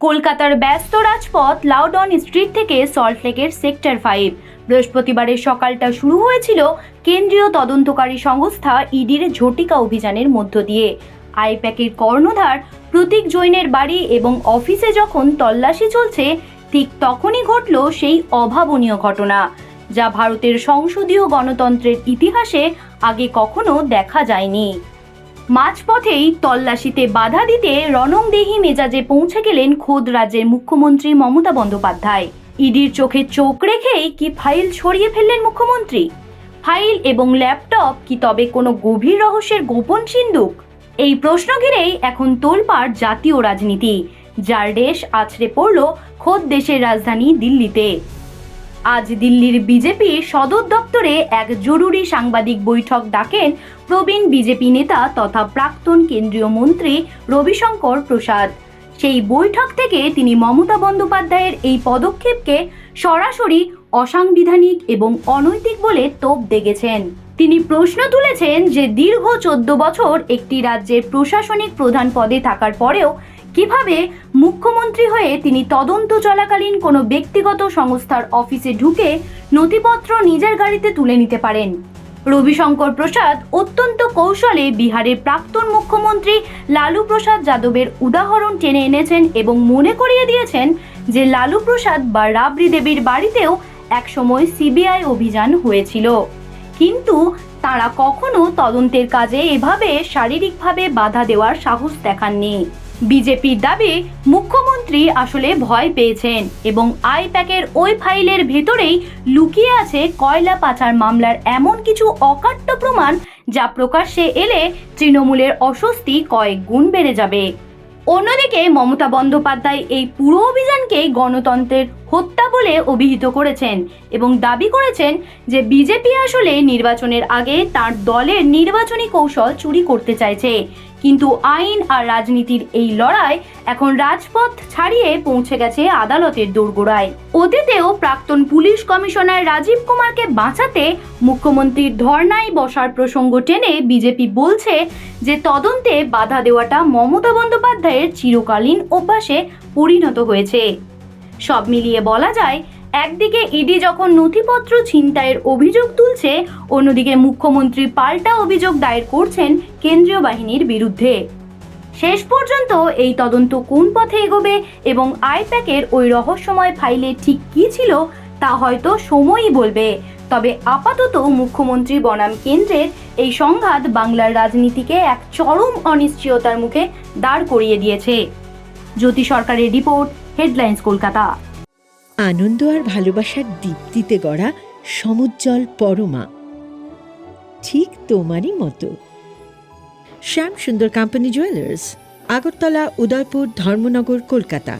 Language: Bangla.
কলকাতার ব্যস্ত রাজপথ লাউডন স্ট্রিট থেকে সল্টলেকের সেক্টর 5 বৃহস্পতিবারের সকালটা শুরু হয়েছিল কেন্দ্রীয় তদন্তকারী সংস্থা ইডির ঝটিকা অভিযানের মধ্য দিয়ে। আইপ্যাকের কর্ণধার প্রতীক জৈনের বাড়ি এবং অফিসে যখন তল্লাশি চলছে, ঠিক তখনই ঘটল সেই অভাবনীয় ঘটনা, যা ভারতের সংসদীয় গণতন্ত্রের ইতিহাসে আগে কখনো দেখা যায়নি। মাঝপথেই তল্লাশিতে বাধা দিতে রণংদেহী মেজাজে পৌঁছে গেলেন খোদ রাজ্যের মুখ্যমন্ত্রী মমতা বন্দ্যোপাধ্যায়। ইডির চোখে চোখ রেখেই কি ফাইল সরিয়ে ফেললেন মুখ্যমন্ত্রী? ফাইল এবং ল্যাপটপ কি তবে কোনো গভীর রহস্যের গোপন সিন্দুক? এই প্রশ্ন ঘিরেই এখন তোলপাড় জাতীয় রাজনীতি, যার রেশ আছড়ে পড়ল খোদ দেশের রাজধানী দিল্লিতে। আজ দিল্লির বিজেপি সদর দপ্তরে এক জরুরি সাংবাদিক বৈঠক ডাকেন প্রবীণ বিজেপি নেতা তথা প্রাক্তন কেন্দ্রীয় মন্ত্রী রবিশঙ্কর প্রসাদ। সেই বৈঠক থেকে তিনি মমতা বন্দ্যোপাধ্যায়ের এই পদক্ষেপকে সরাসরি অসাংবিধানিক এবং অনৈতিক বলে তোপ দেগেছেন। তিনি প্রশ্ন তুলেছেন যে দীর্ঘ 14 বছর একটি রাজ্যের প্রশাসনিক প্রধান পদে থাকার পরেও কিভাবে মুখ্যমন্ত্রী হয়ে তিনি তদন্ত চলাকালীন কোনো ব্যক্তিগত সংস্থার অফিসে ঢুকে নথিপত্র নিজের গাড়িতে তুলে নিতে পারেন। রবিশঙ্কর প্রসাদ অত্যন্ত কৌশলে বিহারের প্রাক্তন মুখ্যমন্ত্রী লালু প্রসাদ যাদবের উদাহরণ টেনে এনেছেন এবং মনে করিয়ে দিয়েছেন যে লালু প্রসাদ বা রাবড়ি দেবীর বাড়িতেও একসময় সিবিআই অভিযান হয়েছিল, কিন্তু তারা কখনো তদন্তের কাজে এভাবে শারীরিকভাবে বাধা দেওয়ার সাহস দেখাননি। বিজেপির দাবি মুখ্যমন্ত্রী আসলে ভয় পেয়েছেন এবং আইপ্যাকের ওই ফাইলের ভেতরেই লুকিয়ে আছে কয়লা পাচার মামলার এমন কিছু অকাট্য প্রমাণ, যা প্রকাশ্যে এলে তৃণমূলের অস্বস্তি কয়েক গুণ বেড়ে যাবে। অন্যদিকে মমতা বন্দ্যোপাধ্যায় এই পুরো অভিযানকে গণতন্ত্রের হত্যা বলে অভিহিত করেছেন এবং দাবি করেছেন যে বিজেপি আসলে নির্বাচনের আগে তার দলের নির্বাচনী কৌশল চুরি করতে চাইছে, কিন্তু আইন আর রাজনীতির এই লড়াই এখন রাজপথ ছাড়িয়ে পৌঁছে গেছে আদালতের দোরগোড়ায়। অতীতেও প্রাক্তন পুলিশ কমিশনার রাজীব কুমারকে বাঁচাতে মুখ্যমন্ত্রীর ধর্নায় বসার প্রসঙ্গ টেনে বিজেপি বলছে যে তদন্তে বাধা দেওয়াটা মমতা বন্দ্যোপাধ্যায়ের চিরকালীন অভ্যাসে পরিণত হয়েছে। সব মিলিয়ে বলা যায়, একদিকে ইডি যখন নথিপত্র ছিনতাইয়ের অভিযোগ তুলছে, অন্যদিকে মুখ্যমন্ত্রী পাল্টা অভিযোগ দায়ের করছেন কেন্দ্রীয় বাহিনীর বিরুদ্ধে। শেষ পর্যন্ত এই তদন্ত কোন পথে এগোবে এবং আইপ্যাকের ওই রহস্যময় ফাইলে ঠিক কী ছিল তা হয়তো সময়ই বলবে। তবে আপাতত মুখ্যমন্ত্রী বনাম কেন্দ্রের এই সংঘাত বাংলার রাজনীতিকে এক চরম অনিশ্চয়তার মুখে দাঁড় করিয়ে দিয়েছে। জ্যোতি সরকারের রিপোর্ট, হেডলাইন্স কলকাতা। আনন্দ আর ভালোবাসার দীপ্তিতে গড়া সমুজ্জ্বল পরমা, ঠিক তোমারই মতো। শ্যাম সুন্দর কোম্পানি জুয়েলার্স, আগরতলা, উদয়পুর, ধর্মনগর, কলকাতা।